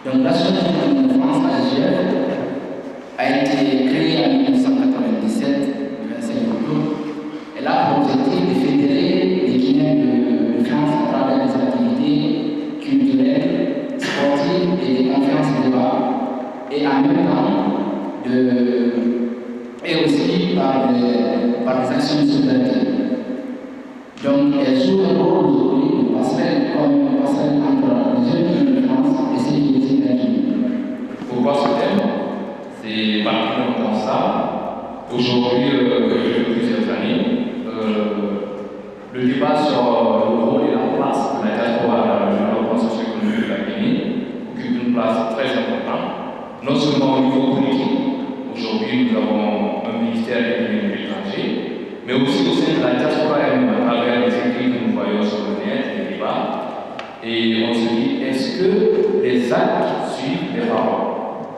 Donc l'association de France AGF a été créée en 1997, le 25 octobre. Elle a pour objectif de fédérer les Guinéens de France à travers des activités culturelles, sportives et des conférences de débat, et en même temps et aussi par des actions de solidarité. Donc elle joue un rôle aujourd'hui de passerelle entre les jeunes de France et ceux qui résident à Guinée. Pourquoi ce thème? C'est particulièrement comme ça. Aujourd'hui, depuis plusieurs années, le débat sur le rôle et la place de la diaspora dans le développement socio-économique de la Guinée occupe une place très importante, non seulement au niveau politique. Aujourd'hui, nous avons un ministère des Guinéens de l'étranger, mais aussi au sein de la diaspora elle-même, à travers les écrits que nous voyons sur le net, les débats. Et on se dit, est-ce que les actes suivent les paroles?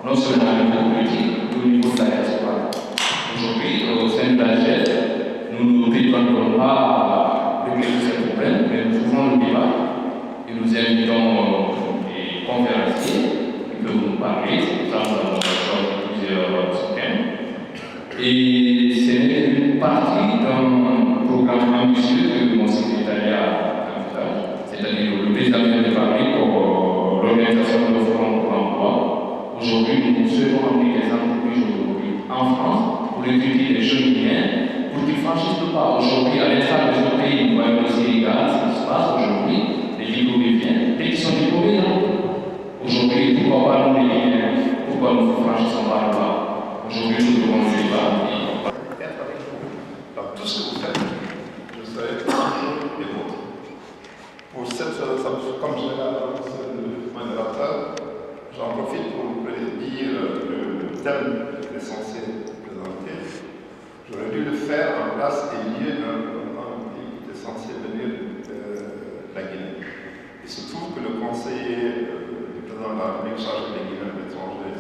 Non seulement au niveau politique, mais au niveau de la diaspora. Aujourd'hui, au sein de la GED, nous ne nous détendons pas de régler ce problème, mais nous ouvrons le débat et nous invitons des conférenciers qui peuvent nous parler. C'est pour ça que nous avons plusieurs thèmes. Et c'est une partie d'un programme ambitieux que mon secrétariat envisage, c'est-à-dire le président de parler pour l'organisation de Front pour l'emploi. Aujourd'hui, nous souhaitons amener des entreprises aujourd'hui en France pour recruter des jeunes Guinéens pour qu'ils franchissent le pas. Aujourd'hui, à l'instar des autres pays, nous voyons aussi les gars, ce qui se passe aujourd'hui, les diplômés viennent, dès qu'ils sont diplômés, non. Aujourd'hui, pourquoi pas nous les Guinéens, pourquoi nous franchissons pas le pas? Aujourd'hui, nous devons le débat. Être avec vous. Alors, tout ce que vous faites, je serai toujours des vôtres. Pour cette, comme je l'ai annoncé le modérateur, j'en profite pour vous dire le thème qui est censé présenter. J'aurais dû le faire en place et lieu d'un pays qui était censé venir de la Guinée. Il se trouve que le conseiller du président de la République chargé des Guinéens de l'étranger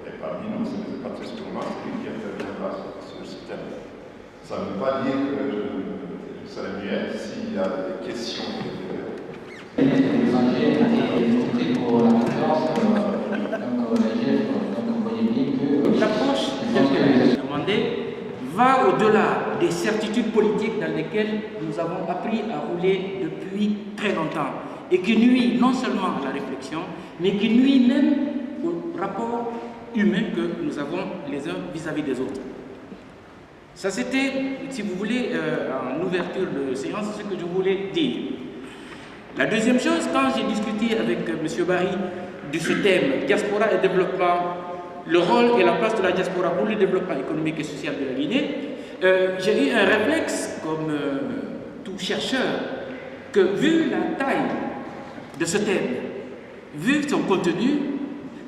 est parmi nous, c'est Patrice Tourmat, c'est lui qui interviendra sur ce thème. Ça ne veut pas dire que je serai muet s'il y a des questions. L'approche que vous demandez va au-delà des certitudes politiques dans lesquelles nous avons appris à rouler depuis très longtemps et qui nuit non seulement à la réflexion, mais qui nuit même au rapport humain que nous avons les uns vis-à-vis des autres. Ça c'était, si vous voulez, en ouverture de séance, ce que je voulais dire. La deuxième chose, quand j'ai discuté avec M. Barry de ce thème, diaspora et développement, le rôle et la place de la diaspora pour le développement économique et social de la Guinée, j'ai eu un réflexe, comme tout chercheur, que vu la taille de ce thème, vu son contenu,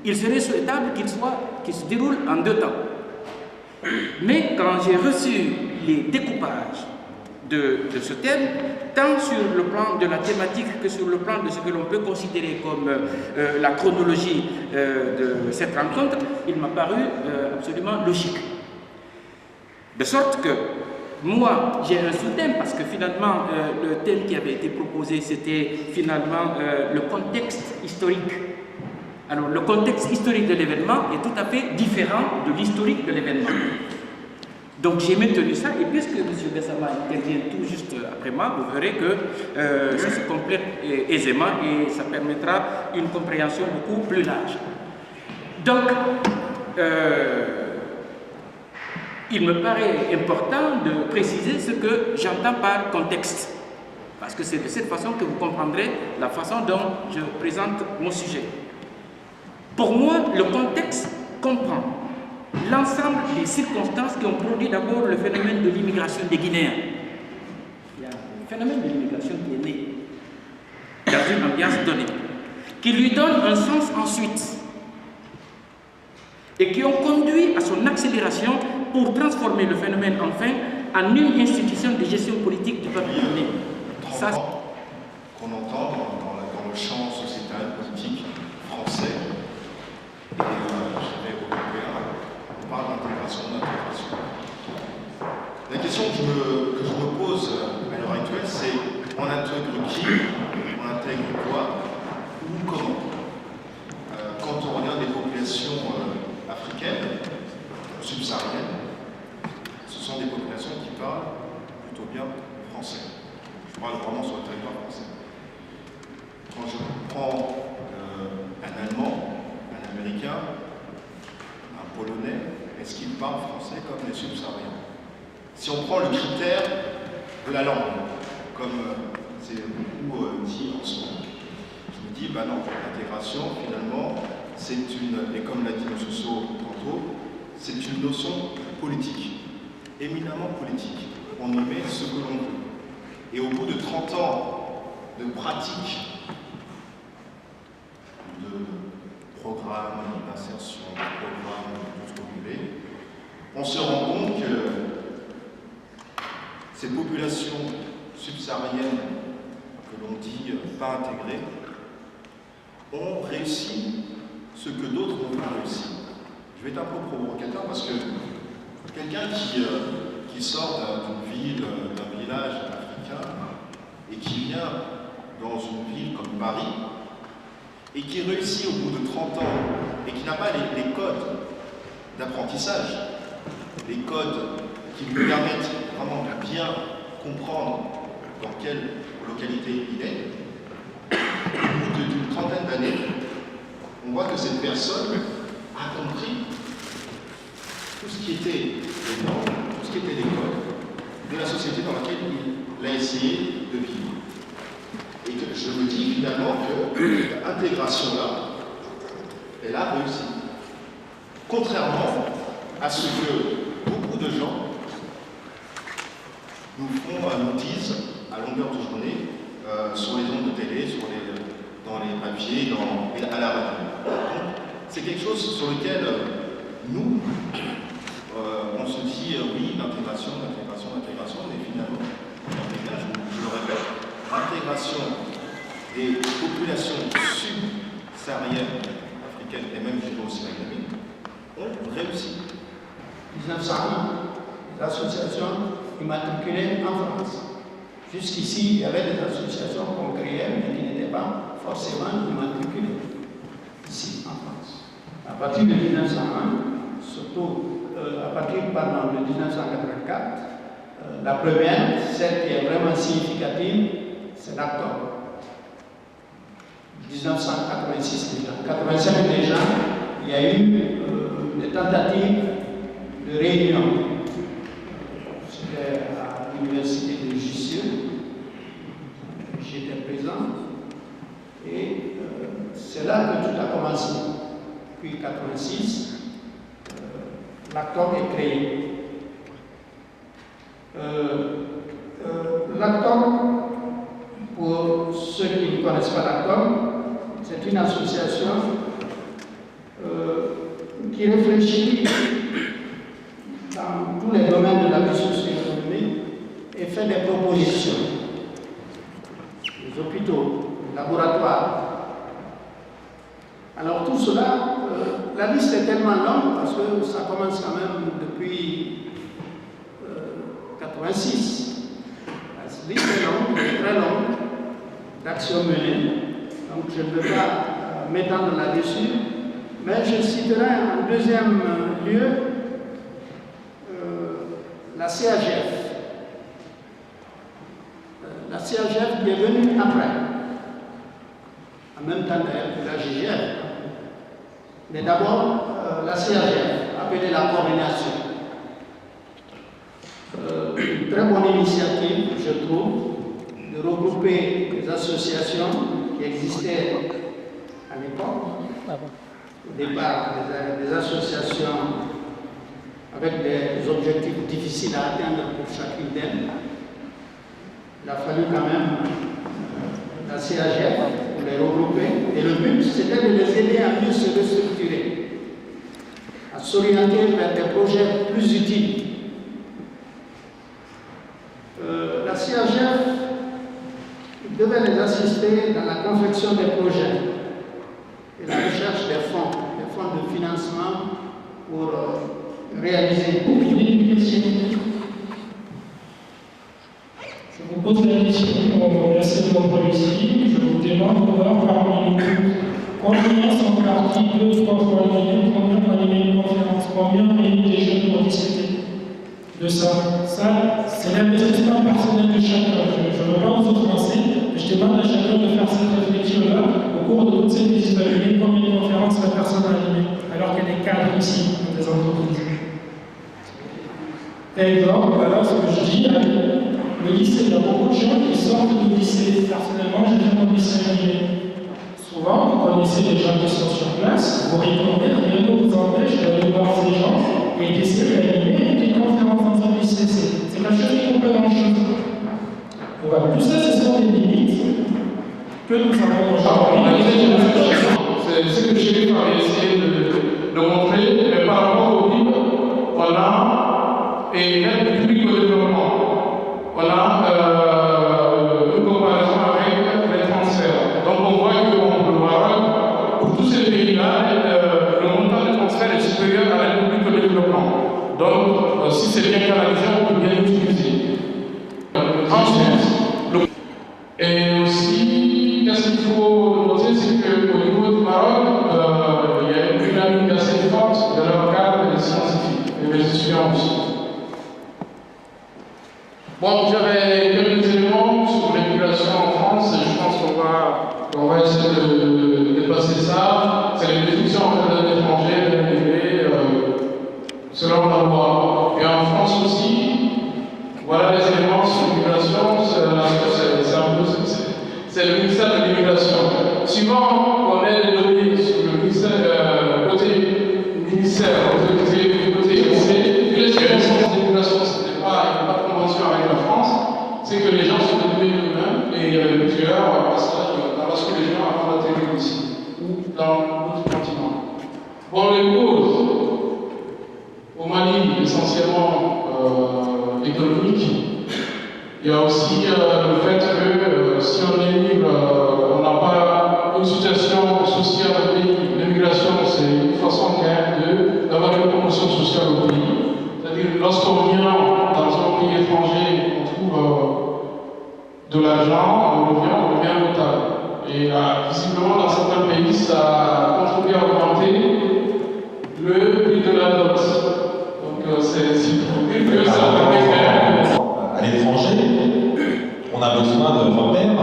il serait souhaitable qu'il se déroule en 2 temps. Mais quand j'ai reçu les découpages de ce thème, tant sur le plan de la thématique que sur le plan de ce que l'on peut considérer comme la chronologie de cette rencontre, il m'a paru absolument logique. De sorte que moi, j'ai un sous-thème parce que finalement, le thème qui avait été proposé, c'était finalement le contexte historique. Alors, le contexte historique de l'événement est tout à fait différent de l'historique de l'événement. Donc, j'ai maintenu ça, et puisque M. Gassama intervient tout juste après moi, vous verrez que ça se complète aisément et ça permettra une compréhension beaucoup plus large. Donc, il me paraît important de préciser ce que j'entends par contexte, parce que c'est de cette façon que vous comprendrez la façon dont je présente mon sujet. Pour moi, le contexte comprend l'ensemble des circonstances qui ont produit d'abord le phénomène de l'immigration des Guinéens. Il y a un phénomène de l'immigration qui est né dans une ambiance donnée, qui lui donne un sens ensuite, et qui ont conduit à son accélération pour transformer le phénomène enfin en une institution de gestion politique du peuple guinéen. Ça, qu'on entend dans le champ sociétal, politique français et européen, on parle d'intégration. La question que je me pose à l'heure actuelle, c'est on intègre qui, on intègre quoi, ou comment. quand on regarde les populations africaines, subsahariennes, ce sont des populations qui parlent plutôt bien français. Je parle vraiment sur le territoire français. Quand je prends un Allemand, un Américain, un Polonais, est-ce qu'ils parlent français comme les subsahariens? Si on prend le critère de la langue, comme c'est beaucoup dit en ce moment, je me dis, ben non, l'intégration, finalement, c'est une, et comme l'a dit M. Sow tantôt, c'est une notion politique, éminemment politique. On y met ce que l'on veut. Et au bout de 30 ans de pratique, de programme d'insertion, de programme de tout ce que vous voulez, on se rend compte que ces populations subsahariennes que l'on dit pas intégrées ont réussi ce que d'autres n'ont pas réussi. Je vais être un peu provocateur parce que quelqu'un qui sort d'une ville, d'un village africain et qui vient dans une ville comme Paris et qui réussit au bout de 30 ans et qui n'a pas les codes d'apprentissage, les codes qui lui permettent vraiment de bien comprendre dans quelle localité il est, au bout d'une trentaine d'années, on voit que cette personne a compris tout ce qui était les normes, tout ce qui était les codes de la société dans laquelle il a essayé de vivre. Et que je me dis finalement que l'intégration-là, elle a réussi. Contrairement à ce que beaucoup de gens nous disent à longueur de journée sur les ondes de télé, dans les papiers, à la radio. C'est quelque chose sur lequel nous, on se dit oui, l'intégration, mais finalement, je le répète, l'intégration des populations subsahariennes africaines et même aussi maghrébines ont réussi. 1901, les associations immatriculées en France. Jusqu'ici, il y avait des associations qu'on créait, mais qui n'étaient pas forcément immatriculées ici en France. À partir de 1901, surtout à partir de 1984, la première, celle qui est vraiment significative, c'est l'octobre. 1986 déjà. En 1985 déjà, il y a eu des tentatives de réunion. C'était à l'université de Jussieu. J'étais présent. Et c'est là que tout a commencé. Puis 1986, l'ACTOM est créé. L'ACTOM, pour ceux qui ne connaissent pas l'ACTOM, c'est une association qui réfléchit dans tous les domaines de la vie socio-économique et fait des propositions. Les hôpitaux, les laboratoires. Alors tout cela, la liste est tellement longue parce que ça commence quand même depuis 1986. La liste est longue, très longue, d'actions menées. Donc je ne peux pas m'étendre là-dessus, mais je citerai en deuxième lieu la CAGF. La CAGF qui est venue après, en même temps que la GGF. Mais d'abord, la CAGF, appelée la coordination. Une très bonne initiative, je trouve, de regrouper des associations qui existaient à l'époque. Au départ, des associations avec des objectifs difficiles à atteindre pour chacune d'elles. Il a fallu quand même la CAGF pour les regrouper. Et le but, c'était de les aider à mieux se restructurer, à s'orienter vers des projets plus utiles. La CAGF devait les assister dans la confection des projets et la recherche des fonds de financement pour réaliser. Je vous pose la question pour merci de votre ici. Je vous demande de voir parmi nous combien sont partis 2-3 fois l'année, combien ont animé une conférence, combien ont réuni des jeunes pour discuter de ça. Ça, c'est l'investissement personnel de chacun. Je ne veux pas vous offenser, mais je demande à chacun de faire cette réflexion-là au cours de toutes ces visites à l'année, combien de conférences la personne a animé, alors qu'elle est cadre ici, dans des entreprises. Exemple, voilà ce que je dis, le lycée, il y a beaucoup de gens qui sortent du lycée. Personnellement, j'ai fait mon lycée animé. Souvent, vous connaissez les gens qui sont sur place, vous répondez, rien ne vous empêche d'aller voir ces gens et d'essayer d'animer des conférences dans un lycée. C'est quelque chose qui ne peut pas grand-chose. Voilà, tout ça, ce sont des limites que nous avons aujourd'hui. C'est ce que le chérif avait essayé de montrer, mais par rapport au PIB, on a, et même le public au développement, on a une comparaison avec les transferts. Donc on voit que le Maroc, pour tous ces pays-là, le montant de transfert est supérieur à l'aide publique au développement. Donc si c'est bien canalisé, on peut bien l'utiliser. Ensuite, et aussi, qu'est-ce qu'il faut noter, c'est qu'au niveau du Maroc, il y a une dynamique assez forte de leur cadre des scientifiques et des étudiants aussi. Bon, j'avais quelques éléments sur l'immigration en France et je pense qu'on va essayer de dépasser ça. C'est les définitions en fait d'un étranger, d'un immigré, selon la loi. Et en France aussi, voilà les éléments sur l'immigration, c'est le ministère de l'immigration. Suivant qu'on ait les données sur le ministère, côté ministère, côté lycée, les circonstances d'immigration, il n'y a pas de convention avec la France, c'est que les gens sont détenus eux-mêmes et il y avait plusieurs passages dans la sous-région avant d'atterrir ici, ou dans d'autres continents. Bon, les causes, au Mali, essentiellement économiques. Il y a aussi le fait que si on émigre, on n'a pas une situation sociale au pays. L'immigration, c'est une façon quand même d'avoir une promotion sociale au pays. C'est-à-dire, lorsqu'on vient dans un pays étranger, on trouve de l'argent, on revient local. Et visiblement, dans certains pays, ça a contribué à augmenter le prix de la dot. Donc, c'est pour dire que ça permet quand même. À l'étranger, on a besoin de repères,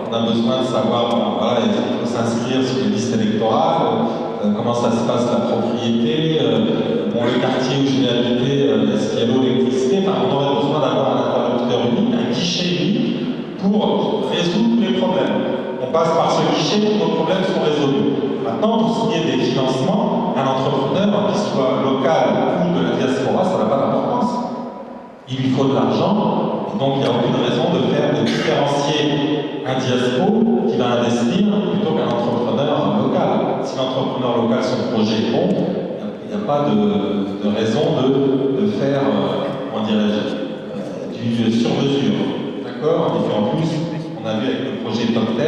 on a besoin de savoir, voilà, il faut s'inscrire sur les listes électorales, comment ça se passe la propriété, le quartier où je vais habiter, est-ce qu'il y a l'eau, l'électricité, on aurait besoin d'avoir un interlocuteur unique, un guichet unique pour résoudre tous les problèmes. On passe par ce guichet, tous nos problèmes sont résolus. Maintenant, pour ce qui est des financements, un entrepreneur, qu'il soit local ou de la diaspora, ça n'a pas d'importance. Il lui faut de l'argent, et donc il n'y a aucune raison de différencier un diaspo qui va investir plutôt qu'un entrepreneur local. Si l'entrepreneur local, son projet est bon, il n'y a pas de raison de faire, comment dirais-je, du sur-mesure. D'accord? Et puis en plus, on a vu avec le projet Top 10, et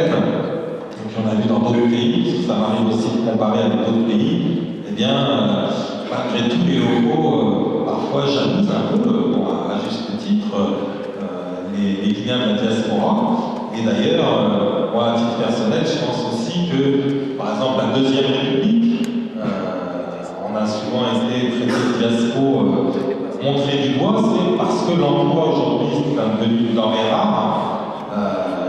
puis on a vu dans d'autres pays, parce que ça m'arrive aussi de comparer avec d'autres pays, eh bien, malgré tous les locaux, parfois jalousent un peu, à juste titre, les Guinéens de la diaspora. Et d'ailleurs, moi, à titre personnel, je pense aussi que, par exemple, la Deuxième République, on a souvent été traité de diaspo montré du doigt, c'est parce que l'emploi aujourd'hui est devenu denrée rare.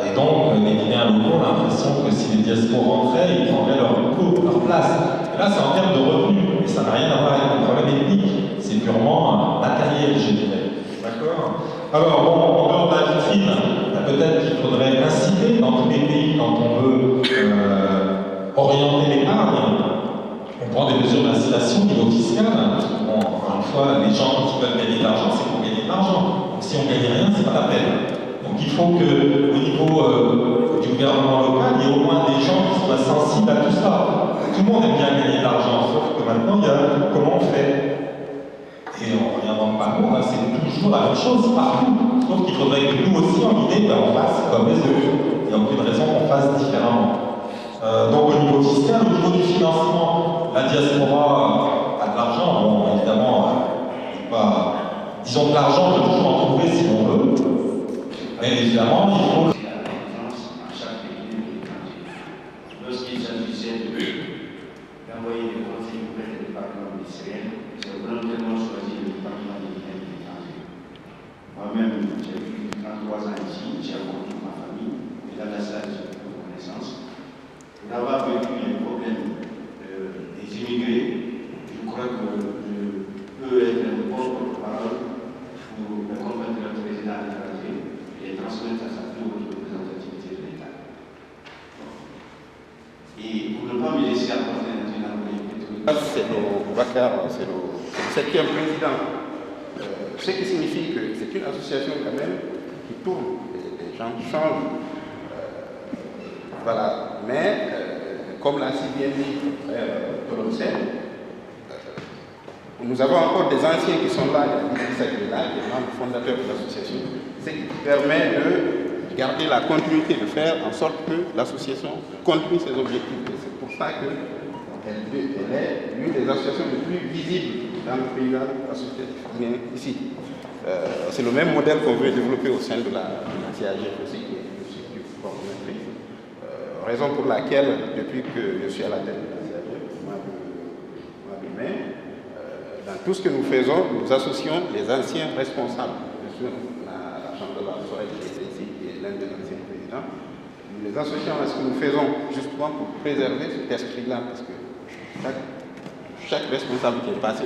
Et donc, les Guinéens locaux ont l'impression que si les diasporas rentraient, ils prendraient leur place. Et là, c'est en termes de revenus, et ça n'a rien à voir avec un problème ethnique, c'est purement matériel, je dirais. D'accord? Alors, bon, en dehors de la vitrine, peut-être qu'il faudrait inciter dans tous les pays, quand on veut orienter l'épargne, on prend des mesures d'incitation au niveau fiscal. Bon, encore une fois, les gens qui veulent gagner de l'argent, c'est pour gagner de l'argent. Donc si on ne gagne rien, c'est pas la peine. Donc il faut qu'au niveau du gouvernement local, il y ait au moins des gens qui soient sensibles à tout ça. Tout le monde aime bien gagner de l'argent, sauf que maintenant, il y a comment on fait. Et on ne réinvente pas le monde, c'est toujours la même chose partout. Sauf qu'il faudrait que nous aussi, en Guinée, on fasse comme les autres. Il n'y a aucune raison qu'on fasse différemment. Donc au niveau fiscal, au niveau du financement, la diaspora a de l'argent, bon évidemment, disons que l'argent, on peut toujours en trouver si on veut, mais évidemment, il faut... À chaque pays, lorsqu'il s'agissait de moi-même, j'ai vécu 33 ans ici, j'ai rencontré ma famille, et là, ça, j'ai une reconnaissance. Pour avoir vécu les problèmes des immigrés, je crois que je peux être un bon porte-parole pour le compatriote président à l'étranger et transmettre à sa plus haute représentativité de l'État. Et pour ne pas me laisser apporter maintenant c'est le Bakar, c'est le 7e président. Ce qui signifie que c'est une association quand même qui tourne, les gens changent. Voilà. Mais, comme l'a si bien dit Tolomsen, nous avons encore des anciens qui sont là, il y a Idrissa qui est là, qui est membre fondateur de l'association, ce qui permet de garder la continuité, de faire en sorte que l'association continue ses objectifs. Et c'est pour ça qu'elle est l'une des associations les plus visibles dans le paysage associatif ici. C'est le même modèle qu'on veut développer au sein de la CAGF aussi, qui est une structure coordonnatrice. Raison pour laquelle, depuis que je suis à la tête de la CAGF, dans tout ce que nous faisons, nous associons les anciens responsables. Bien sûr, la Chambre de la Soirée qui est ici, qui est l'un des anciens présidents. Nous les associons à ce que nous faisons justement pour préserver cet esprit-là, parce que chaque responsable qui est passé